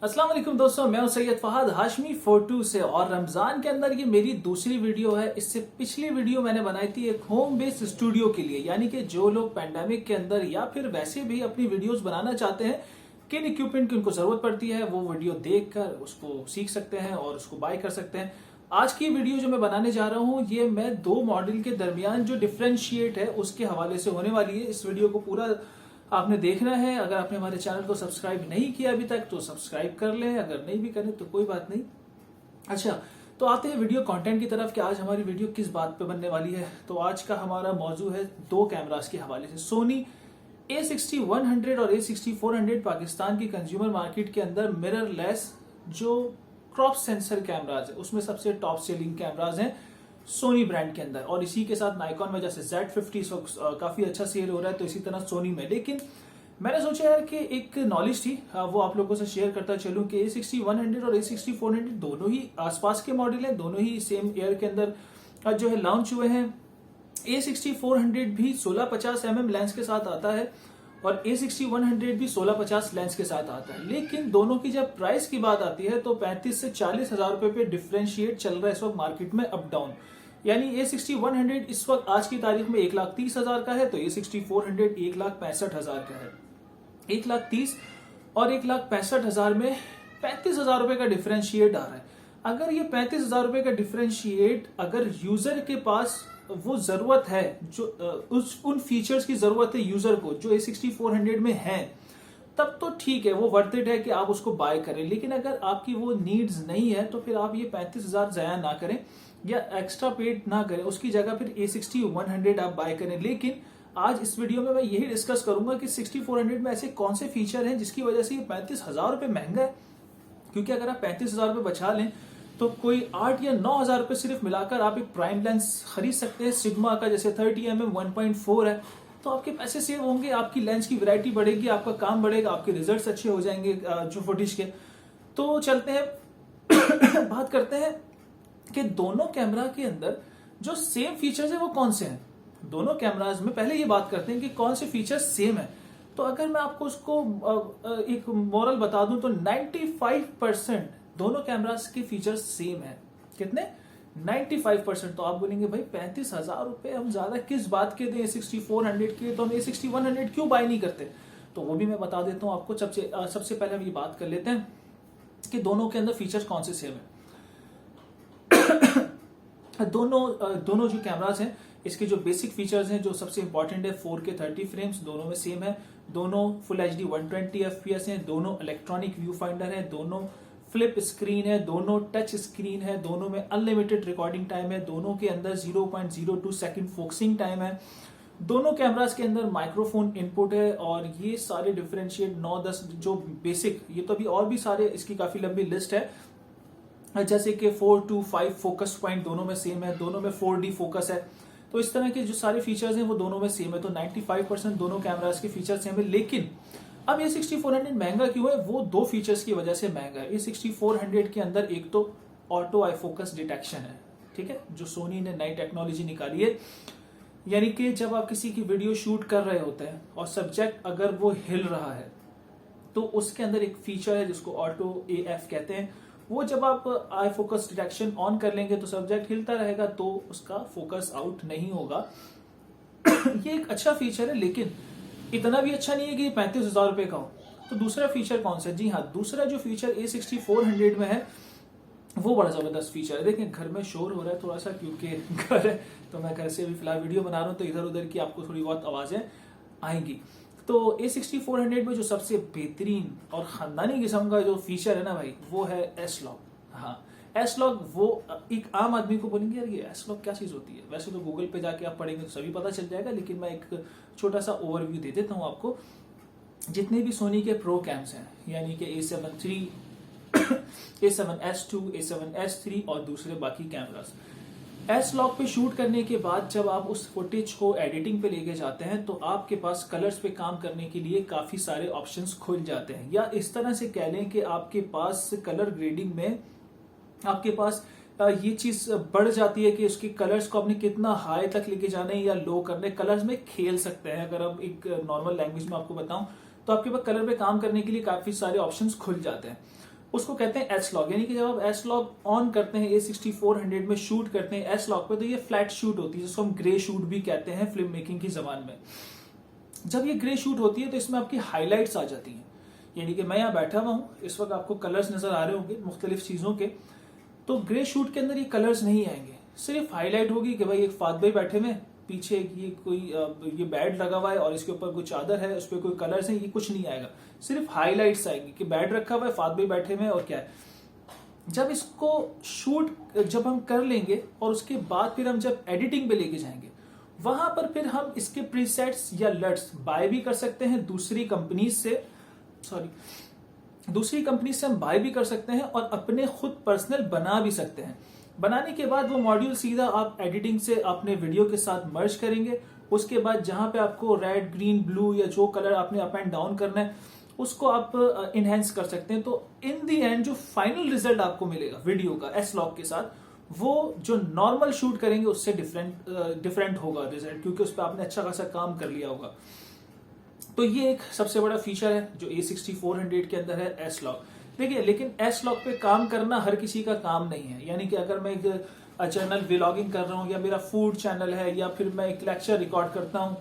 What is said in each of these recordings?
अस्सलाम वालेकुम दोस्तों, मैं हूं सैयद फहद हाशमी 42 से। और रमजान के अंदर ये मेरी दूसरी वीडियो है। इससे पिछली वीडियो मैंने बनाई थी एक होम बेस्ड स्टूडियो के लिए, यानी कि जो लोग पैंडेमिक के अंदर या फिर वैसे भी अपनी वीडियोस बनाना चाहते हैं, किन इक्विपमेंट की उनको जरूरत पड़ती है, वो वीडियो देखकर उसको सीख सकते हैं और उसको बाय कर सकते हैं। आज की वीडियो जो मैं बनाने जा रहा हूं, ये मैं दो मॉडल के दरमियान जो डिफरेंशिएट है उसके हवाले से होने वाली है। इस वीडियो को पूरा आपने देखना है। अगर आपने हमारे चैनल को सब्सक्राइब नहीं किया अभी तक तो सब्सक्राइब कर लें, अगर नहीं भी करें तो कोई बात नहीं। अच्छा, तो आते हैं वीडियो कंटेंट की तरफ कि आज हमारी वीडियो किस बात पे बनने वाली है। तो आज का हमारा मौजू है दो कैमरास के हवाले से। सोनी A60-100 और A60-400 पाकिस्तान की कंज्यूमर मार्केट के अंदर मिररलेस जो क्रॉप सेंसर कैमराज है उसमें सबसे टॉप सेलिंग कैमराज हैं सोनी ब्रांड के अंदर। और इसी के साथ नाइकॉन में जैसे Z50 काफी अच्छा सेल हो रहा है, तो इसी तरह सोनी में। लेकिन मैंने सोचा यार कि एक नॉलेज थी वो आप लोगों से शेयर करता चलूं कि A60-100 और A60-400 दोनों ही आसपास के मॉडल हैं, दोनों ही सेम ईयर के अंदर जो है लॉन्च हुए हैं। A60-400 भी 1650 लेंस के साथ आता है और A60-100 भी 1650 लेंस के साथ आता है। लेकिन दोनों की जब प्राइस की बात आती है तो 35 से 40 हजार रुपए पे डिफरेंशिएट चल रहा है इस वक्त मार्केट में अप डाउन। यानी A60-100 इस वक्त आज की तारीख में 1,30,000 का है, तो A60-400 1,65,000 का है। 1,30,000 और 1,65,000 में 35,000 रुपए का डिफरेंशिएट आ रहा है। अगर ये 35,000 रुपए का डिफरेंशिएट अगर यूजर के पास वो जरूरत है, जो उन फीचर्स की जरूरत है यूजर को जो A60-400 में है, तब तो ठीक है, वो वर्थ इट है कि आप उसको बाय करें। लेकिन अगर आपकी वो नीड्स नहीं है तो फिर आप ये 35,000 जया ना करें या एक्स्ट्रा पेड ना करें, उसकी जगह फिर A60-100 आप बाय करें। लेकिन आज इस वीडियो में मैं यही डिस्कस करूंगा कि 60-400 में ऐसे कौन से फीचर हैं जिसकी वजह से ये 35,000 रुपए महंगा है। क्योंकि अगर आप 35,000 रुपए बचा लें तो कोई 8 या 9,000 रुपए सिर्फ मिलाकर आप एक प्राइम लेंस खरीद सकते हैं सिग्मा का, जैसे 30mm 1.4 है। तो आपके पैसे सेव होंगे, आपकी लेंस की वैरायटी बढ़ेगी, आपका काम बढ़ेगा, आपके रिजल्ट्स अच्छे हो जाएंगे जो फुटेज के। तो चलते हैं बात करते हैं कि दोनों कैमरा के अंदर जो सेम फीचर्स है वो कौन से हैं। दोनों कैमराज में पहले ये बात करते हैं कि कौन से फीचर्स सेम है। तो अगर मैं आपको उसको एक मॉरल बता दूं तो 95% दोनों कैमरास के फीचर्स सेम है। कितने? 95%। तो आप बोलेंगे भाई 35,000 रुपए हम ज्यादा किस बात के दें A60-400 के, तो हम A60-100 क्यों बाय नहीं करते? तो वो भी मैं बता देता हूं आपको। सबसे पहले हम ये बात कर लेते हैं कि दोनों के अंदर फीचर्स कौन से सेम है। दोनों जो कैमरास हैं इसके जो बेसिक फीचर्स हैं, जो सबसे इंपॉर्टेंट है, 4K 30 फ्रेम्स दोनों में सेम है। दोनों फुल HD 120 FPS हैं, दोनों इलेक्ट्रॉनिक व्यू फाइंडर है, दोनों फ्लिप स्क्रीन है, दोनों टच स्क्रीन है, दोनों में अनलिमिटेड रिकॉर्डिंग टाइम है, दोनों के अंदर 0.02 सेकंड फोकसिंग टाइम है, दोनों कैमरास के अंदर माइक्रोफोन इनपुट है। और ये सारे डिफरेंशिएट 9-10 जो बेसिक, ये तो अभी और भी सारे, इसकी काफी लंबी लिस्ट है, जैसे कि 4 to 5 फोकस पॉइंट दोनों में सेम है, दोनों में 4D फोकस है। तो इस तरह के जो सारे फीचर्स हैं वो दोनों में सेम है। तो 95% दोनों कैमरास के फीचर्स सेम है। लेकिन अब ये A60-400 महंगा क्यों है? वो दो फीचर्स की वजह से महंगा है। A60-400 के अंदर एक तो ऑटो आई फोकस डिटेक्शन है, ठीक है, जो सोनी ने नई टेक्नोलॉजी निकाली है। यानी कि जब आप किसी की वीडियो शूट कर रहे होते हैं और सब्जेक्ट अगर वो हिल रहा है तो उसके अंदर एक फीचर है जिसको ऑटो AF कहते हैं। वो जब आप आई फोकस डिटेक्शन ऑन कर लेंगे तो सब्जेक्ट हिलता रहेगा, तो उसका फोकस आउट नहीं होगा। ये एक अच्छा फीचर है, लेकिन इतना भी अच्छा नहीं है कि 35,000 रुपए का हो। तो दूसरा फीचर कौन सा है? जी हाँ, दूसरा जो फीचर A60-400 में है वो बड़ा जबरदस्त फीचर है। देखिए घर में शोर हो रहा है थोड़ा सा, क्योंकि घर है, तो मैं घर से भी फिलहाल वीडियो बना रहा हूँ, तो इधर उधर की आपको थोड़ी बहुत आवाजें आएंगी। तो A60-400 में जो सबसे बेहतरीन और खानदानी किस्म का जो फीचर है ना भाई, वो है S-Log। हाँ, S-Log, वो एक आम आदमी को बोलेंगे यार ये S-Log क्या चीज होती है, वैसे तो गूगल पे जाके आप पढ़ेंगे तो सभी पता चल जाएगा, लेकिन मैं एक छोटा सा ओवरव्यू दे देता हूँ आपको। जितने भी सोनी के प्रो कैम्स हैं, यानी कि A7 III, A7S2, A7S3 और दूसरे बाकी कैमरास, S-Log पे शूट करने के बाद जब आप उस फुटेज को एडिटिंग पे लेके जाते हैं तो आपके पास कलर्स पे काम करने के लिए काफी सारे ऑप्शंस खुल जाते हैं। या इस तरह से कह लें कि आपके पास कलर ग्रेडिंग में आपके पास ये चीज बढ़ जाती है कि उसके कलर्स को आपने कितना हाई तक लेके जाना है या लो करने, कलर्स में खेल सकते हैं। अगर अब एक नॉर्मल लैंग्वेज में आपको बताऊं तो आपके पास कलर पे काम करने के लिए काफी सारे ऑप्शंस खुल जाते हैं। उसको कहते हैं एस लॉक। यानी कि जब आप एस लॉक ऑन करते हैं A6400 में शूट करते हैं एस लॉक पे, तो ये फ्लैट शूट होती है जिसको हम ग्रे शूट भी कहते हैं फिल्म मेकिंग की जबान में। जब ये ग्रे शूट होती है तो इसमें आपकी हाईलाइट्स आ जाती हैं। यानी कि मैं यहाँ बैठा हुआ हूँ, इस वक्त आपको कलर्स नजर आ रहे होंगे मुख्तलिफ चीजों के, तो ग्रे शूट के अंदर ये कलर्स नहीं आएंगे, सिर्फ हाईलाइट होगी कि भाई एक फात भाई बैठे हुए, पीछे ये कोई ये बेड लगा हुआ है और इसके ऊपर कोई चादर है, उस पर कोई कलर्स नहीं, ये कुछ नहीं आएगा, सिर्फ हाईलाइट्स आएंगी कि बेड रखा हुआ है, फात भाई बैठे हुए और क्या है। जब इसको शूट जब हम कर लेंगे और उसके बाद फिर हम जब एडिटिंग पे लेके जाएंगे, वहां पर फिर हम इसके प्रीसेट्स या लट्स बाय भी कर सकते हैं दूसरी कंपनी से हम बाय भी कर सकते हैं और अपने खुद पर्सनल बना भी सकते हैं। बनाने के बाद वो मॉड्यूल सीधा आप एडिटिंग से अपने वीडियो के साथ मर्ज करेंगे। उसके बाद जहां पे आपको रेड, ग्रीन, ब्लू या जो कलर आपने अप एंड डाउन करना है उसको आप इनहेंस कर सकते हैं। तो इन दी एंड जो फाइनल रिजल्ट आपको मिलेगा वीडियो का एस लॉक के साथ, वो जो नॉर्मल शूट करेंगे उससे डिफरेंट होगा रिजल्ट, क्योंकि उस पर आपने अच्छा खासा काम कर लिया होगा। तो ये एक सबसे बड़ा फीचर है जो A6400 के अंदर है, एस लॉक। देखिए, लेकिन एस लॉक पे काम करना हर किसी का काम नहीं है। यानी कि अगर मैं एक चैनल व्लॉगिंग कर रहा हूँ या मेरा फूड चैनल है या फिर मैं एक लेक्चर रिकॉर्ड करता हूँ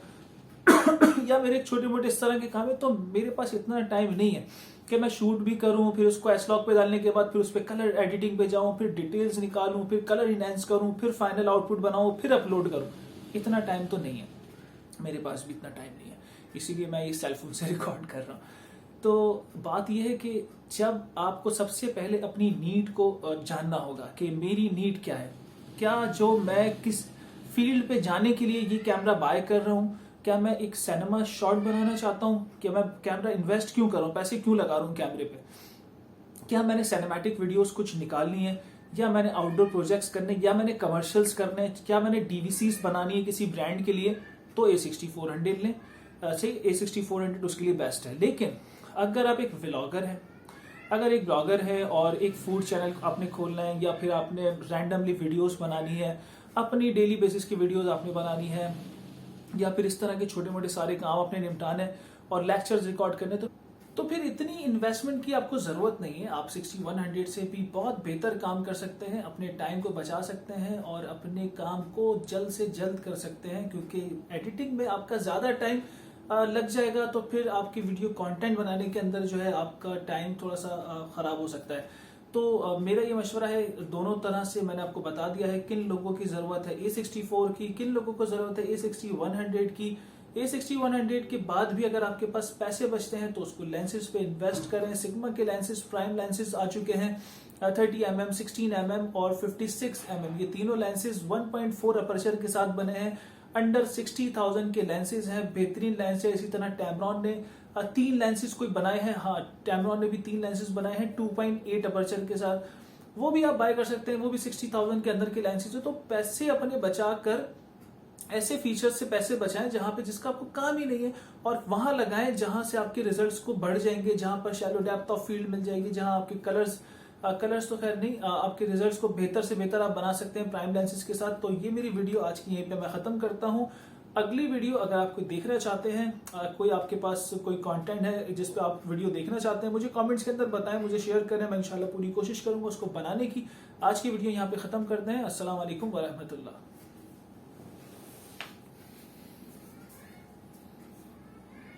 या मेरे छोटे मोटे इस तरह के काम है, तो मेरे पास इतना टाइम नहीं है कि मैं शूट भी करूं, फिर उसको एस लॉक पे डालने के बाद फिर उस पर कलर एडिटिंग पे जाऊं, फिर डिटेल्स निकालूं, फिर कलर इनहेंस करूं, फिर फाइनल आउटपुट बनाऊं, फिर अपलोड करूं। इतना टाइम तो नहीं है, मेरे पास भी इतना टाइम नहीं है, इसीलिए मैं ये सेलफोन से रिकॉर्ड कर रहा हूँ। तो बात यह है कि जब आपको सबसे पहले अपनी नीड को जानना होगा कि मेरी नीड क्या है, क्या जो मैं किस फील्ड पे जाने के लिए ये कैमरा बाय कर रहा हूँ, क्या मैं एक सिनेमा शॉट बनाना चाहता हूँ, क्या मैं कैमरा इन्वेस्ट क्यों कर रहा हूँ, पैसे क्यों लगा रहा हूँ कैमरे पे, क्या मैंने सिनेमैटिक वीडियोस कुछ निकालनी है, या मैंने आउटडोर प्रोजेक्ट्स करने, या मैंने कमर्शियल्स करने, क्या मैंने डीवीसीज बनानी है किसी ब्रांड के लिए, तो A6400 लें। सही, A6400 उसके लिए बेस्ट है। लेकिन अगर आप एक व्लॉगर हैं, अगर एक ब्लॉगर है और एक फूड चैनल आपने खोलना है, या फिर आपने रैंडमली वीडियोस बनानी है, अपनी डेली बेसिस की वीडियोस आपने बनानी है, या फिर इस तरह के छोटे मोटे सारे काम अपने निपटाने और लेक्चर्स रिकॉर्ड करने, तो फिर इतनी इन्वेस्टमेंट की आपको जरूरत नहीं है। आप 6100 से भी बहुत बेहतर काम कर सकते हैं, अपने टाइम को बचा सकते हैं और अपने काम को जल्द से जल्द कर सकते हैं, क्योंकि एडिटिंग में आपका ज्यादा टाइम लग जाएगा, तो फिर आपकी वीडियो कंटेंट बनाने के अंदर जो है आपका टाइम थोड़ा सा खराब हो सकता है। तो मेरा ये मशवरा है, दोनों तरह से मैंने आपको बता दिया है किन लोगों की जरूरत है A64 की, किन लोगों को जरूरत है A6100 की। A6100 के बाद भी अगर आपके पास पैसे बचते हैं तो उसको लेंसेज पे इन्वेस्ट करें। सिग्मा के लेंसेज, प्राइम लेंसेज आ चुके हैं, 30mm, 16mm और 56mm। ये तीनों लेंसेज 1.4 अपर्चर के साथ बने हैं, अंडर 60,000 के लेंसेज हैं, बेहतरीन लेंस है। इसी तरह टैमरॉन ने 3 लेंसेज कोई बनाए हैं, हाँ टैमरॉन ने भी 3 लेंसेज बनाए हैं 2.8 अपर्चर के साथ, वो भी आप बाय कर सकते हैं, वो भी 60,000 के अंदर के लेंसेज है। तो पैसे अपने बचा कर ऐसे फीचर्स से पैसे बचाएं जहां पे जिसका आपको काम ही नहीं है, और वहां लगाएं जहां से आपके रिजल्ट्स को बढ़ जाएंगे, जहां पर शैलो डेप्थ ऑफ फील्ड मिल जाएगी, जहां आपके कलर्स तो खैर नहीं, आपके रिजल्ट्स को बेहतर से बेहतर आप बना सकते हैं प्राइम लेंसेज के साथ। तो ये मेरी वीडियो आज की यहीं पे मैं खत्म करता हूं। अगली वीडियो अगर आप कोई देखना चाहते हैं, कोई आपके पास कोई कंटेंट है जिस पे आप वीडियो देखना चाहते हैं, मुझे कमेंट्स के अंदर बताएं, मुझे शेयर करें, मैं इंशाल्लाह पूरी कोशिश करूंगा उसको बनाने की। आज की वीडियो यहाँ पे खत्म करते हैं। अस्सलाम वालेकुम व रहमतुल्लाह।